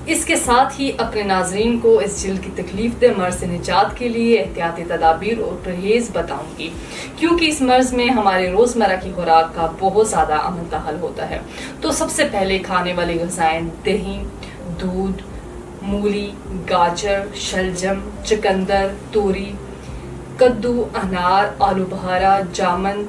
اس کے ساتھ ہی اپنے ناظرین کو اس جلد کی تکلیف دہ مرض سے نجات کے لیے احتیاطی تدابیر اور پرہیز بتاؤں گی، کیونکہ اس مرض میں ہمارے روزمرہ کی خوراک کا بہت زیادہ عمل ہوتا ہے۔ تو سب سے پہلے کھانے والی غذائیں دہی، دودھ، مولی، گاجر، شلجم، چقندر، توری، کدو، انار، آلو بہارا، جامن،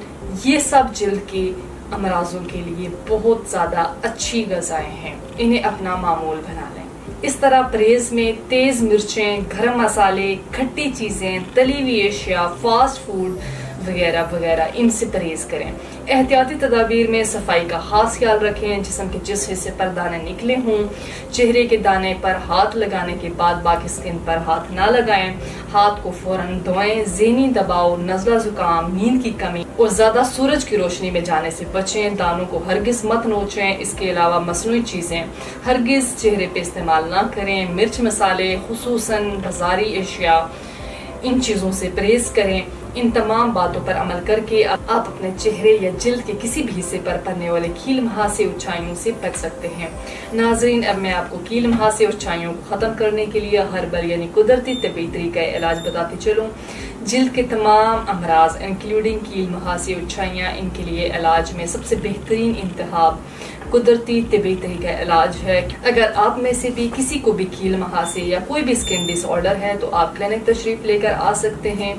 یہ سب جلد کے امراضوں کے لیے بہت زیادہ اچھی غذائیں ہیں، انہیں اپنا معمول بنا لیں۔ اس طرح پرہیز میں تیز مرچیں، گرم مسالے، کھٹی چیزیں، تلی ہوئی اشیاء، فاسٹ فوڈ وغیرہ وغیرہ ان سے پرہیز کریں۔ احتیاطی تدابیر میں صفائی کا خاص خیال رکھیں، جسم کے جس حصے پر دانے نکلے ہوں چہرے کے دانے پر ہاتھ لگانے کے بعد باقی سکن پر ہاتھ نہ لگائیں، ہاتھ کو فوراً دھوئیں، ذہنی دباؤ، نزلہ زکام، نیند کی کمی اور زیادہ سورج کی روشنی میں جانے سے بچیں، دانوں کو ہرگز مت نوچیں، اس کے علاوہ مصنوعی چیزیں ہرگز چہرے پہ استعمال نہ کریں، مرچ مسالے خصوصاً بازاری اشیاء ان چیزوں سے پرہیز کریں۔ ان تمام باتوں پر عمل کر کے آپ اپنے چہرے یا جلد کے کسی بھی حصے پر پڑنے والے کیل مہاسے اور چھائیوں سے بچ سکتے ہیں۔ ناظرین، اب میں آپ کو کیل مہاسے اور چھائیوں کو ختم کرنے کے لیے ہربل یعنی قدرتی طبی طریقہ علاج بتاتے چلوں۔ جلد کے تمام امراض انکلوڈنگ کیل مہاسے اور چھائیاں، ان کے لیے علاج میں سب سے بہترین انتخاب قدرتی طبی طریقہ علاج ہے۔ اگر آپ میں سے بھی کسی کو بھی کیل مہاسے یا کوئی بھی سکن ڈس آرڈر ہے تو آپ کلینک تشریف لے کر آ سکتے ہیں۔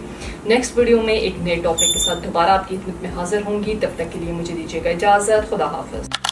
نیکسٹ ویڈیو میں ایک نئے ٹاپک کے ساتھ دوبارہ آپ کی خدمت میں حاضر ہوں گی، تب تک کے لیے مجھے دیجیے گا اجازت۔ خدا حافظ۔